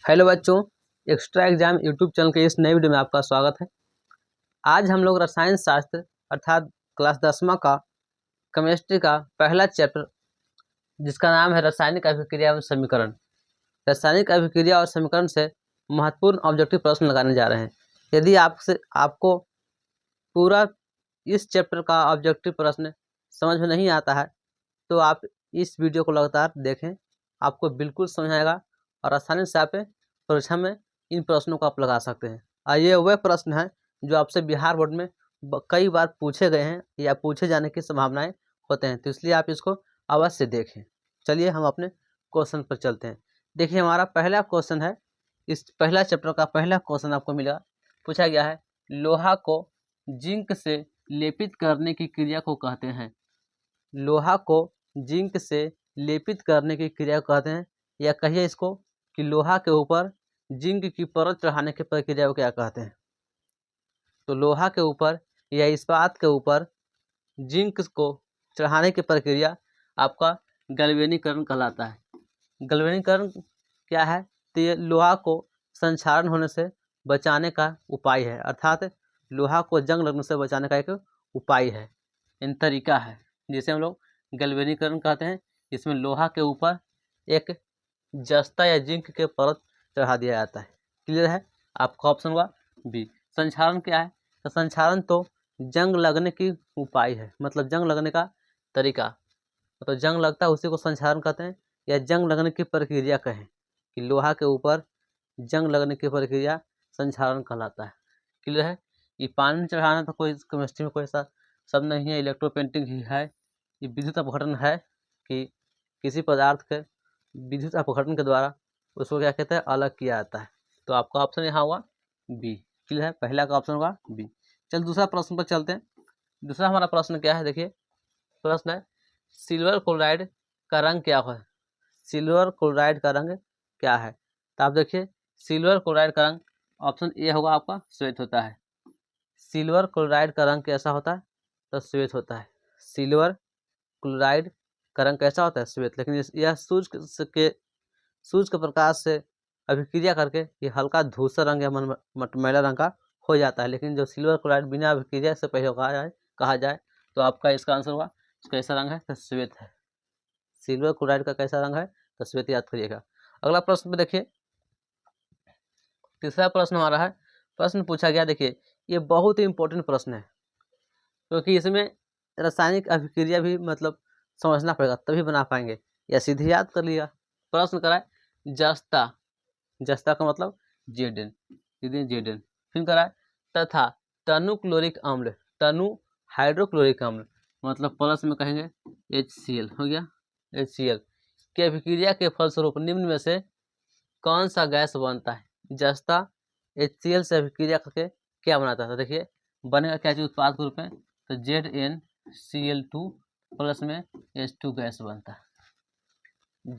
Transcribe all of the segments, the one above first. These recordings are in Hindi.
हेलो बच्चों, एक्स्ट्रा एग्जाम यूट्यूब चैनल के इस नए वीडियो में आपका स्वागत है। आज हम लोग रसायन शास्त्र अर्थात क्लास 10वां का केमिस्ट्री का पहला चैप्टर जिसका नाम है रासायनिक अभिक्रिया एवं समीकरण। रासायनिक अभिक्रिया और समीकरण से महत्वपूर्ण ऑब्जेक्टिव प्रश्न लगाने जा रहे हैं। यदि आपको पूरा इस चैप्टर का ऑब्जेक्टिव प्रश्न समझ में नहीं आता है तो आप इस वीडियो को लगातार देखें, आपको बिल्कुल समझ आएगा और आसानी से आप परीक्षा में इन प्रश्नों को आप लगा सकते हैं। और ये वह प्रश्न है जो आपसे बिहार बोर्ड में कई बार पूछे गए हैं या पूछे जाने की संभावनाएं होते हैं, तो इसलिए आप इसको अवश्य देखें। चलिए हम अपने क्वेश्चन पर चलते हैं। देखिए, हमारा पहला क्वेश्चन है, इस पहला चैप्टर का पहला क्वेश्चन आपको मिलेगा। पूछा गया है, लोहा को जिंक से लेपित करने की क्रिया को कहते हैं। लोहा को जिंक से लेपित करने की क्रिया को कहते हैं, या कहिए इसको कि लोहा के ऊपर जिंक की परत चढ़ाने की प्रक्रिया को क्या कहते हैं। तो लोहा के ऊपर या इस्पात के ऊपर जिंक को चढ़ाने की प्रक्रिया आपका गैल्वेनीकरण कहलाता है। गैल्वेनीकरण क्या है? तो ये लोहा को संक्षारण होने से बचाने का उपाय है, अर्थात लोहा को जंग लगने से बचाने का एक उपाय है, इन तरीका है जिसे हम लोग गैल्वेनीकरण कहते हैं। इसमें लोहा के ऊपर एक जस्ता या जिंक के परत चढ़ा दिया जाता है। क्लियर है? आपका ऑप्शन हुआ बी। संक्षारण क्या है? तो संक्षारण तो जंग लगने की उपाय है, मतलब जंग लगने का तरीका, तो जंग लगता है उसी को संक्षारण कहते हैं, या जंग लगने की प्रक्रिया कहें कि लोहा के ऊपर जंग लगने की प्रक्रिया संक्षारण कहलाता है। क्लियर है? ये पानी में चढ़ाना तो कोई केमिस्ट्री में कोई ऐसा शब्द नहीं है, इलेक्ट्रोपेंटिंग ही है। ये विद्युत अपघटन है कि किसी पदार्थ के विद्युत अपघटन के द्वारा उसको क्या कहते हैं, अलग किया जाता है। तो आपका ऑप्शन यहाँ हुआ बी। क्लियर है? पहला का ऑप्शन होगा बी। चल दूसरा प्रश्न पर चलते हैं। दूसरा हमारा प्रश्न क्या है? देखिए, प्रश्न है, सिल्वर क्लोराइड का रंग क्या है? सिल्वर क्लोराइड का रंग क्या है? तो आप देखिए, सिल्वर क्लोराइड का रंग ऑप्शन ए होगा आपका, श्वेत होता है। सिल्वर क्लोराइड का रंग कैसा होता है? तो श्वेत होता है। सिल्वर क्लोराइड का रंग कैसा होता है? श्वेत। लेकिन यह सूरज के प्रकाश से अभिक्रिया करके ये हल्का धूसर रंग या मटमैला रंग का हो जाता है। लेकिन जो सिल्वर क्लोराइड बिना अभिक्रिया से पहले कहा जाए तो आपका इसका आंसर होगा, कैसा रंग है? तो श्वेत है। सिल्वर क्लोराइड का कैसा रंग है? तो श्वेत, याद करिएगा। अगला प्रश्न पे देखिए, तीसरा प्रश्न हमारा है, प्रश्न पूछा गया, देखिए ये बहुत ही इंपॉर्टेंट प्रश्न है क्योंकि इसमें रासायनिक अभिक्रिया भी मतलब समझना पड़ेगा तभी बना पाएंगे, या सीधे याद कर लिया। प्रश्न कराए, जस्ता, जस्ता का मतलब जेडन, जेडन। फिर कराए तथा तनु क्लोरिक अम्ल, तनु हाइड्रोक्लोरिक अम्ल, मतलब प्लस में कहेंगे HCl हो गया, HCl की अभिक्रिया के फलस्वरूप निम्न में से कौन सा गैस बनता है? जस्ता HCl से अभिक्रिया करके क्या बनाता था? देखिए, बनेगा क्या चीज उत्पाद के रूप में? तो ZnCl2 प्लस में H2 गैस बनता है।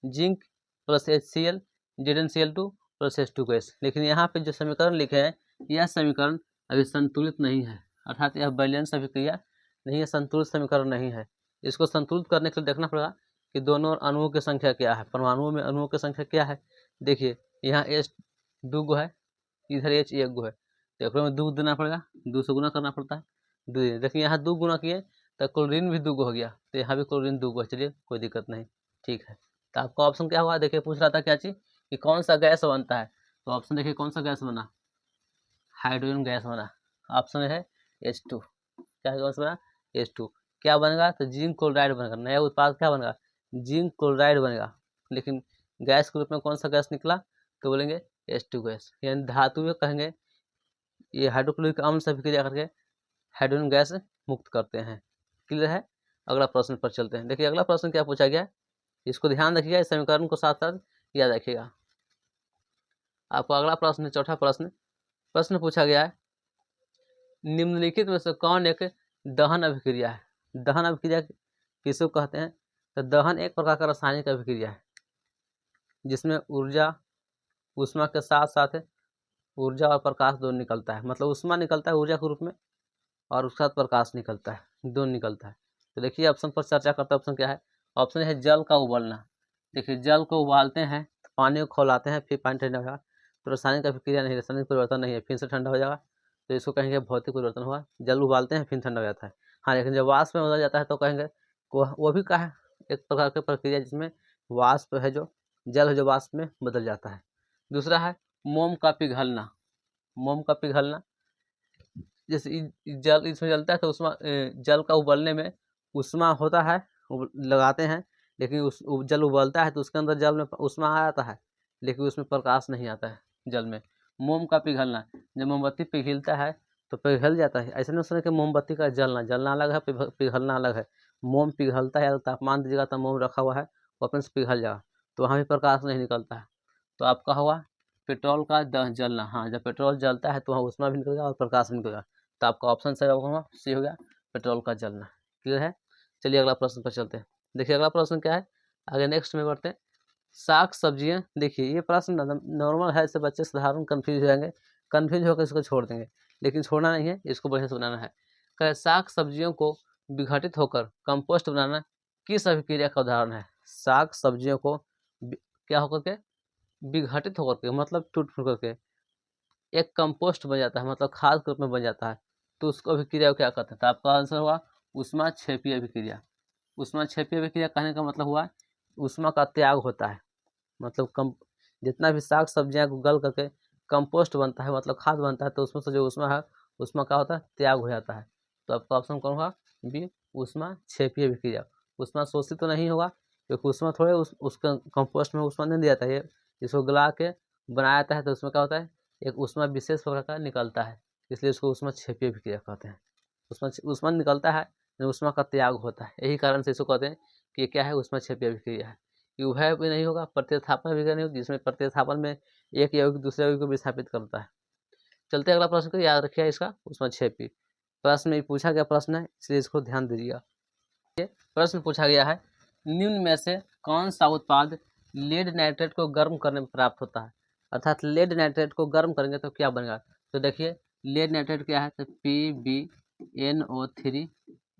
Zinc plus HCl, ZnCl2 plus H2 gas. लेकिन यहाँ पे जो समीकरण लिखे हैं, यह समीकरण अभी संतुलित नहीं है, अर्थात यह बैलेंस अभिक्रिया नहीं है, संतुलित समीकरण नहीं है। इसको संतुलित करने के लिए देखना पड़ेगा कि दोनों अणुओं की संख्या क्या है, परमाणुओं में अणुओं की संख्या क्या है। देखिए, यहाँ H 2 गो है, इधर H 1 गो है, तो में 2 देना पड़ेगा, 2 से गुना करना पड़ता है। देखिए, यहाँ 2 गुना किए तो क्लोरीन भी 2 गो हो गया, तो यहाँ भी क्लोरीन 2 गो है। चलिए, कोई दिक्कत नहीं, ठीक है। तो आपका ऑप्शन क्या हुआ? देखिए, पूछ रहा था क्या चीज कि कौन सा गैस बनता है, तो ऑप्शन देखिए कौन सा गैस बना? हाइड्रोजन गैस बना। ऑप्शन है H2। क्या गैस बना? H2। क्या बनेगा? तो जिंक क्लोराइड बनेगा। नया उत्पाद क्या बनेगा? जिंक क्लोराइड बनेगा। लेकिन गैस के रूप में कौन सा गैस निकला? तो बोलेंगे H2 गैस। यानी धातु में कहेंगे ये हाइड्रोक्लोरिक अम्ल से अभिक्रिया करके हाइड्रोजन गैस मुक्त करते हैं। क्लियर है? अगला प्रश्न पर चलते हैं। देखिए, अगला प्रश्न क्या पूछा गया, इसको ध्यान रखिएगा, इस समीकरण को साथ साथ याद रखिएगा। आपको अगला प्रश्न, चौथा प्रश्न पूछा गया है, निम्नलिखित में से कौन एक दहन अभिक्रिया है? दहन अभिक्रिया किसको कहते हैं? तो दहन एक प्रकार का रासायनिक अभिक्रिया है जिसमें ऊर्जा, ऊष्मा के साथ साथ ऊर्जा और प्रकाश दोनों निकलता है। मतलब ऊष्मा निकलता है ऊर्जा के रूप में और उसके साथ प्रकाश निकलता है, दोनों निकलता है। तो देखिए, ऑप्शन पर चर्चा करते हैं। ऑप्शन क्या है? ऑप्शन है जल का उबलना। देखिए, जल को उबालते हैं पानी को खौलाते हैं फिर पानी ठंडा हो जाएगा, तो रासायनिक अभिक्रिया नहीं, रासायनिक परिवर्तन नहीं है, फिर से ठंडा हो जाएगा, तो इसको कहेंगे भौतिक परिवर्तन हुआ। जल उबालते हैं फिर ठंडा हो जाता है। हाँ, लेकिन जब वाष्प में बदल जाता है तो कहेंगे वो भी क्या है, एक प्रकार की प्रक्रिया जिसमें वाष्प है जो जल है जो वाष्प में बदल जाता है। दूसरा है मोम का पिघलना। मोम का पिघलना, जैसे जल इसमें जलता है तो उसमें जल का उबलने में उष्मा होता है, लगाते हैं, लेकिन जल उबलता है तो उसके अंदर जल में उष्मा आ जाता है, लेकिन उसमें प्रकाश नहीं आता है जल में। मोम का पिघलना, जब मोमबत्ती पिघलता है तो पिघल जाता है, ऐसा नहीं सोचे कि मोमबत्ती का जलना अलग है, पिघलना अलग है। मोम पिघलता है, तापमान दीजिएगा तो मोम रखा हुआ है वो अपने से पिघल जाएगा, तो वहाँ भी प्रकाश नहीं निकलता है। तो आपका हुआ पेट्रोल का जलना। हाँ, जब पेट्रोल जलता है तो वहाँ उष्मा भी निकलेगा और प्रकाश भी निकलेगा, तो आपका ऑप्शन सही होगा, सी हो गया, पेट्रोल का जलना। क्लियर है? चलिए अगला प्रश्न पर चलते हैं। देखिए अगला प्रश्न क्या है, आगे नेक्स्ट में बढ़ते हैं। साग सब्जियां, देखिए ये प्रश्न नॉर्मल है, इससे बच्चे साधारण कंफ्यूज हो जाएंगे, कंफ्यूज होकर इसको छोड़ देंगे, लेकिन छोड़ना नहीं है, इसको बढ़िया से बनाना है। कहे साग सब्जियों को विघटित होकर कंपोस्ट बनाना किस अभिक्रिया का उदाहरण है? साग सब्जियों को क्या होकर के विघटित होकर के, मतलब टूट फूट करके एक कंपोस्ट बन जाता है, मतलब खाद के रूप में बन जाता है, तो उसको अभिक्रिया को क्या कहते हैं? तो आपका आंसर हुआ उष्मा क्षेपीय अभिक्रिया। उष्मा क्षेपीय अभिक्रिया कहने का मतलब हुआ उष्मा का त्याग होता है, मतलब जितना भी साग सब्जियां गल करके कंपोस्ट बनता है, मतलब खाद बनता है, तो उसमें से जो उष्मा है उष्मा क्या होता है, त्याग हो जाता है। तो आपका ऑप्शन कौन होगा? बी, उष्मा क्षेपीय अभिक्रिया। उष्मा शोषित तो नहीं होगा, क्योंकि उष्मा थोड़े उसका कंपोस्ट में उष्मा नहीं दिया जाता है, इसको गला के बनाया जाता है, तो उसमें क्या होता है, एक उष्मा विशेष प्रकार का निकलता है, इसलिए उसको उष्मा क्षेपीय अभिक्रिया कहते हैं। उष्मा निकलता है, उष्मा का त्याग होता है, यही कारण से इसको कहते हैं कि ये क्या है, उष्मा क्षेपीय अभिक्रिया है। उभय भी नहीं होगा, प्रतिस्थापन अभिक्रिया नहीं होगी, जिसमें प्रतिस्थापन में एक यौगिक दूसरे यौगिक को विस्थापित करता है। चलते अगला प्रश्न को, याद रखिए इसका उष्मा क्षेपी प्रश्न में पूछा गया प्रश्न है, इसलिए इसको ध्यान दीजिएगा। प्रश्न पूछा गया है, निम्न में से कौन सा उत्पाद लेड नाइट्रेट को गर्म करने में प्राप्त होता है? अर्थात लेड नाइट्रेट को गर्म करेंगे तो क्या बनेगा? तो देखिए लेड नाइट्रेट क्या है, तो PbNO3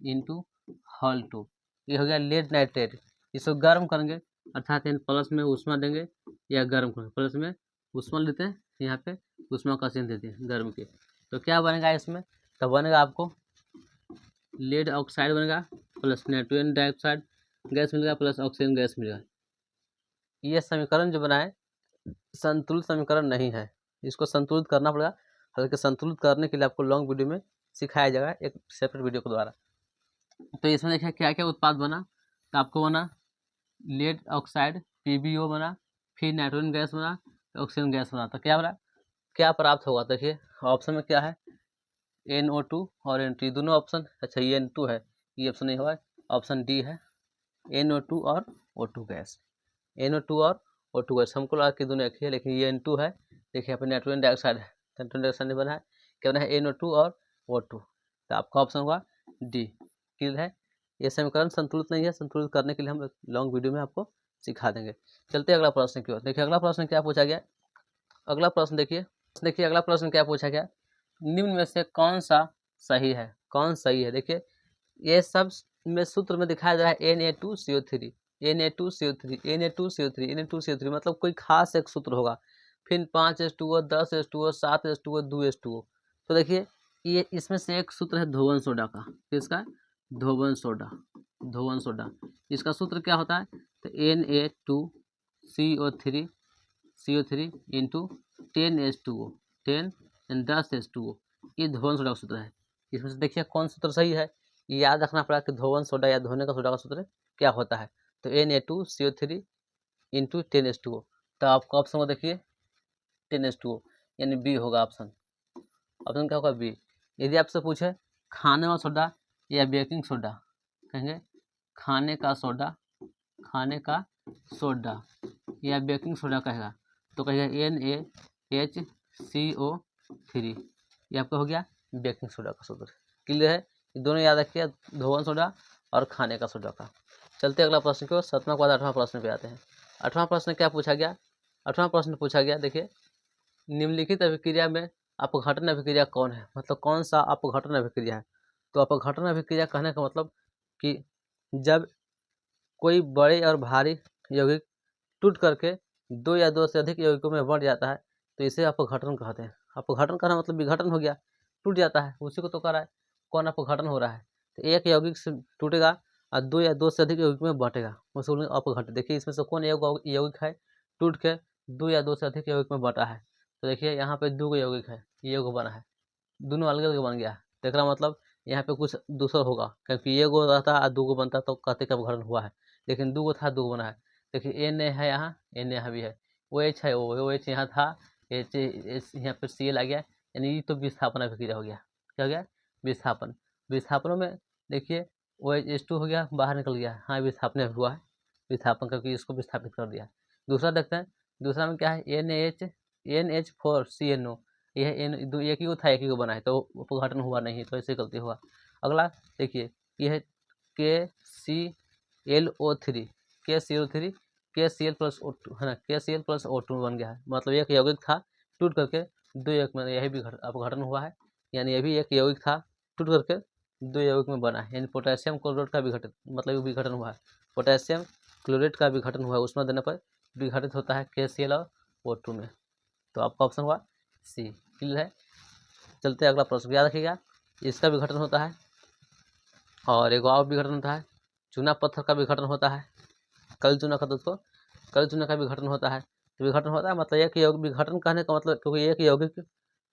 इंटू हॉल 2, ये हो गया लेड नाइट्रेट। इसको गर्म करेंगे अर्थात इन प्लस में उष्मा देंगे या गर्म करेंगे, प्लस में उष्मा लेते हैं, यहाँ पे उष्मा का चिन्ह देते हैं गर्म के, तो क्या बनेगा इसमें? तो बनेगा आपको लेड ऑक्साइड बनेगा प्लस नाइट्रोजन डाइऑक्साइड गैस मिलेगा प्लस ऑक्सीजन गैस मिलेगा। ये समीकरण जो बनाए संतुलित समीकरण नहीं है, इसको संतुलित करना पड़ेगा। हालांकि संतुलित करने के लिए आपको लॉन्ग वीडियो में सिखाया जाएगा एक सेपरेट वीडियो के द्वारा। तो इसमें देखिए क्या क्या उत्पाद बना, तो आपको बना लेड ऑक्साइड PbO बना, फिर नाइट्रोजन गैस बना, ऑक्सीजन गैस बना, तो क्या बना, क्या प्राप्त होगा? देखिए ऑप्शन में क्या है, NO2 और N2 दोनों ऑप्शन, अच्छा ये N2 है, ये ऑप्शन नहीं हुआ, ऑप्शन डी है NO2 और O2 गैस। NO2 और O2 गैस हमको लगा कि दोनों एक ही है, लेकिन ये N2 है। देखिए यहाँ पे नाइट्रोजन डाइऑक्साइड है, नाइट्रोजन डाइऑक्साइड नहीं बना है, क्या बना है, NO2 और O2, तो आपका ऑप्शन होगा डी। क्लियर है? ये समीकरण संतुलित नहीं है, संतुलित करने के लिए हम लॉन्ग वीडियो में आपको सिखा देंगे। चलते अगला प्रश्न की ओर। देखिए अगला प्रश्न क्या पूछा गया, अगला प्रश्न देखिए अगला प्रश्न क्या पूछा गया, निम्न में से कौन सा सही है, कौन सही है? देखिए ये सब में सूत्र में दिखाया जा रहा है Na2CO3 Na2CO3 Na2CO3 Na2CO3, मतलब कोई खास एक सूत्र होगा, फिर 5H2O 10H2O 7H2O 2H2O। तो देखिए ये इसमें से एक सूत्र है धोवन सोडा का, किसका? धोवन सोडा, धोवन सोडा। इसका सूत्र क्या होता है, तो Na2CO3 इंटू 10H2O 10 ये धोवन सोडा का सूत्र है। इसमें से देखिए कौन सूत्र सही है, याद रखना पड़ा कि धोवन सोडा या धोने का सोडा का सूत्र क्या होता है, तो Na2CO3 इंटू 10H2O। तो आपका ऑप्शन को देखिए 10H2O, यानी बी होगा ऑप्शन। ऑप्शन क्या होगा? बी। यदि आपसे पूछे खाने वाला सोडा या बेकिंग सोडा, कहेंगे खाने का सोडा, खाने का सोडा या बेकिंग सोडा कहेगा, तो कहेगा NaHCO3, ये आपका हो गया बेकिंग सोडा का सूत्र। क्लियर है? दोनों याद रखिए, धोवन सोडा और खाने का सोडा का। चलते अगला प्रश्न की ओर, 7वां के बाद 8वां प्रश्न पे आते हैं। 8वां प्रश्न क्या पूछा गया, 8वां प्रश्न पूछा गया, देखिए निम्नलिखित अभिक्रिया में अपघटन अभिक्रिया कौन है, मतलब कौन सा अपघटन अभिक्रिया है? तो अपघटन अभिक्रिया कहने का मतलब कि जब कोई बड़े और भारी यौगिक टूट करके दो या दो से अधिक यौगिकों में बढ़ जाता है तो इसे अपघटन कहते हैं। अपघटन करना मतलब विघटन हो गया, टूट जाता है, उसी को तो कर रहा है। कौन अपघटन हो रहा है? तो एक यौगिक से टूटेगा और दो या दो से अधिक यौगिक में बांटेगा, उसको बोलेंगे अपघटन। देखिए इसमें से कौन यौगिक है टूट के दो या दो से अधिक यौगिक में बांटा है? तो देखिए यहाँ पे दो यौगिक है, ये गो बना है, दोनों अलग अलग बन गया है। तो एकरा मतलब यहाँ पे कुछ दूसरा होगा, क्योंकि ये गो रहता और दो गो बनता तो कहते कि अपघटन हुआ है, लेकिन दो गो था, दो गो बना है। देखिए एन है यहाँ, एन यहाँ भी है, ओ एच है, ओ एच यहाँ था, एच यहाँ पे सी एल आ गया, यानी ये तो विस्थापन अभिक्रिया हो गया। क्या हो गया? विस्थापन। विस्थापनों में देखिए ओ एच टू हो गया, बाहर निकल गया, हाँ विस्थापन हुआ है, विस्थापन करके इसको विस्थापित कर दिया। दूसरा देखते हैं, दूसरा में क्या है? NH4CNO, यह एन दो एक ही को था, एक ही को बना है, तो अपघटन हुआ नहीं, तो ऐसे गलती हुआ। अगला देखिए यह KClO3, KClO3 KCl plus O2 है ना, KCl प्लस O2 बन गया है, मतलब एक यौगिक था टूट करके दो यौगिक में, यही भी अपघटन हुआ है, यानी ये भी एक यौगिक था टूट करके दो यौगिक में बना है। यानी पोटेशियम क्लोराइड का विघटन, मतलब विघटन हुआ है, पोटेशियम क्लोराइड का विघटन हुआ है, उसमें देने पर विघटित होता है KCl और O2 में। तो आपका ऑप्शन हुआ सी, क्लियर है। चलते हैं अगला प्रश्न, याद रखिएगा इसका विघटन होता है, और एक और विघटन होता है, चूना पत्थर का विघटन होता है, कल चूना का, दोस्तों कल चूना का विघटन होता है। तो विघटन होता है मतलब एक यौगिक, विघटन कहने का मतलब क्योंकि एक यौगिक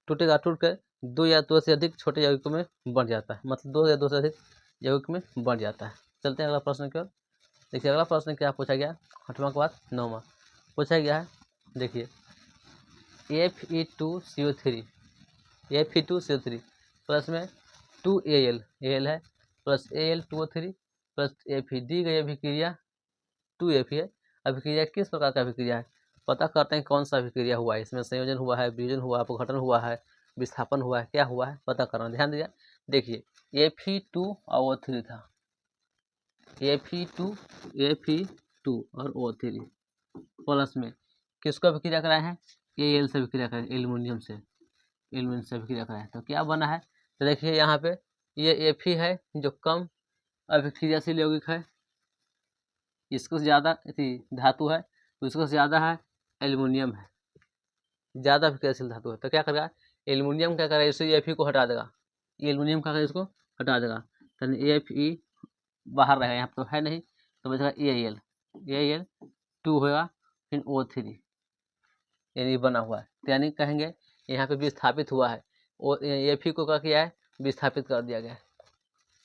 टूटेगा, टूट कर दो या दो से अधिक छोटे यौगिकों में बढ़ जाता है, मतलब दो या दो से अधिक यौगिक में बढ़ जाता है। चलते हैं अगला प्रश्न की ओर। देखिए अगला प्रश्न क्या पूछा गया, 8वां के बाद 9वां पूछा गया है। देखिए Fe2CO3, Fe2CO3 प्लस में 2Al, Al है, प्लस Al2O3 प्लस Fe, दी गई अभिक्रिया 2Fe है। अभिक्रिया किस प्रकार का अभिक्रिया है? पता करते हैं कौन सा अभिक्रिया हुआ है, इसमें संयोजन हुआ है, वियोजन हुआ है, अपघटन हुआ है, विस्थापन हुआ है, क्या हुआ है पता करना, ध्यान दीजिए। देखिए Fe2 और O3 था, Fe2 और O3 प्लस में किसको अभिक्रिया कराए हैं? Al से अभिक्रिया कराए, एल्युमिनियम से अभिक्रिया कराए, तो क्या बना है? तो देखिए यहाँ पे ये Fe है जो कम अभिक्रियाशील यौगिक है, इसको ज़्यादा धातु है, तो इसको ज़्यादा है एल्युमिनियम है, ज़्यादा अभिक्रियाशील धातु है। तो क्या करेगा एल्युमिनियम, क्या करेगा इसे Fe को हटा देगा, एल्युमिनियम का इसको हटा देगा, तो Fe बाहर रहेगा, यहाँ तो है नहीं, तो बचेगा Al 2 होगा, फिर O3 यानी बना हुआ है, तो यानी कहेंगे यहाँ पे विस्थापित हुआ है, और Fe को क्या किया है? विस्थापित कर दिया गया है,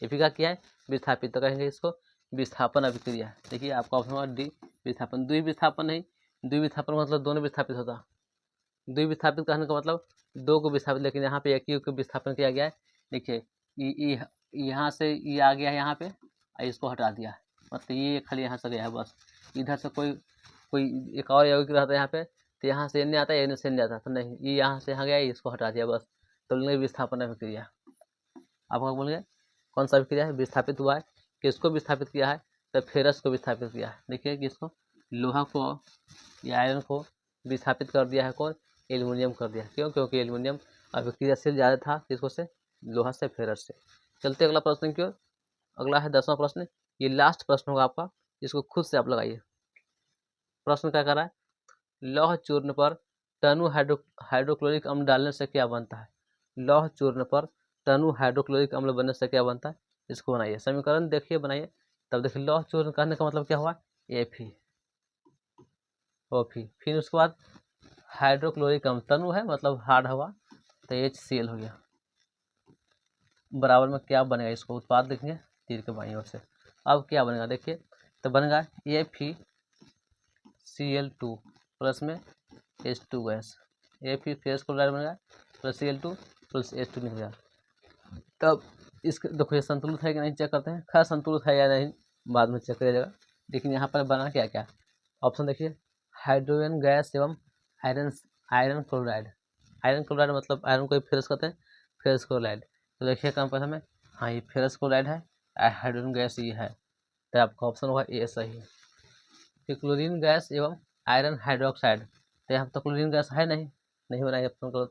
Fe का किया है विस्थापित, तो कहेंगे इसको विस्थापन अभिक्रिया। देखिए आपका ऑप्शन होगा डी, विस्थापन। द्विविस्थापन नहीं, द्विविस्थापन मतलब दोनों विस्थापित होता, द्विविस्थापित कहने का मतलब दो को विस्थापित, लेकिन यहाँ पे एक ही को विस्थापन किया गया है। देखिए यहाँ से ये आ गया है यहाँ पे, इसको हटा दिया, मतलब ये खाली यहाँ से गया है बस, इधर से कोई एक और यौगिक रहता है यहाँ पे, तो यहाँ से एन आता है, एन से एन जाता है, तो नहीं ये यहाँ से यहाँ गया, इसको हटा दिया बस, तो बोलेंगे विस्थापन अभिक्रिया। आपको बोलेंगे कौन सा अभिक्रिया है? विस्थापित हुआ है, किसको विस्थापित किया है? तो फेरस को विस्थापित किया है। देखिए किसको? लोहा को या आयरन को विस्थापित कर दिया है, कौन? एल्युमिनियम कर दिया। क्यों? क्योंकि एल्युमिनियम अभिक्रियाशील ज़्यादा था, किसको से? लोहा से, फेरस से। चलते अगला प्रश्न की ओर। अगला है 10वां प्रश्न, ये लास्ट प्रश्न होगा आपका, इसको खुद से आप लगाइए। प्रश्न क्या कर रहा है? लौह चूर्ण पर टनु हाइड्रोक्लोरिक अम्ल डालने से क्या बनता है? लौह चूर्ण पर टनु हाइड्रोक्लोरिक अम्ल बनने से क्या बनता है? इसको बनाइए, समीकरण देखिए बनाइए, तब देखिए लौह चूर्ण कहने का मतलब क्या हुआ? Fe, OF, फिर उसके बाद हाइड्रोक्लोरिक अम्ल, तनु है मतलब हार्ड हुआ, तो HCl हो गया, बराबर में क्या बनेगा? इसको उत्पाद देखेंगे तीर के बाईं ओर से। अब क्या बनेगा देखिए, तो बनेगा FeCl2 प्लस में H2 gas, Fe face chloride बनेगा प्लस Cl2 प्लस H2 निकल गया। तब इसके देखो ये संतुलित है कि नहीं चेक करते हैं, खैर संतुलित है या नहीं बाद में चेक किया जाएगा, लेकिन यहाँ पर बना क्या क्या? ऑप्शन देखिए, हाइड्रोजन गैस एवं आयरन क्लोराइड। आयरन क्लोराइड मतलब आयरन को फेरस कहते हैं, फेरस क्लोराइड। तो देखिए कम पर हमें, हाँ ये फेरस क्लोराइड है, हाइड्रोजन गैस ये है, तो आपका ऑप्शन होगा ए सही है। फिर क्लोरीन गैस एवं आयरन हाइड्रोक्साइड, तो यहाँ तो क्लोरीन गैस है नहीं, नहीं बनाइए ऑप्शन को,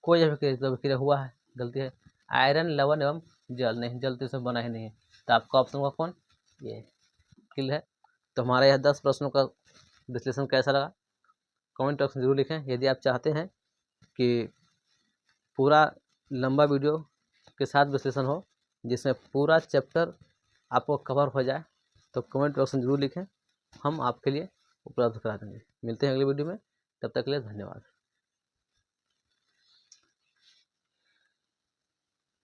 कोई अभिक्रिया हुआ है, गलती है। आयरन लवण एवं जल, नहीं जल तो इसमें बना ही नहीं है, तो आपका ऑप्शन होगा कौन? ये, क्लियर है। तो हमारे यहाँ 10 प्रश्नों का विश्लेषण कैसा लगा कमेंट बॉक्स में ज़रूर लिखें। यदि आप चाहते हैं कि पूरा लंबा वीडियो के साथ विश्लेषण हो जिसमें पूरा चैप्टर आपको कवर हो जाए तो कमेंट बॉक्स में ज़रूर लिखें, हम आपके लिए उपलब्ध करा देंगे। मिलते हैं अगले वीडियो में, तब तक के लिए धन्यवाद।